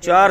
4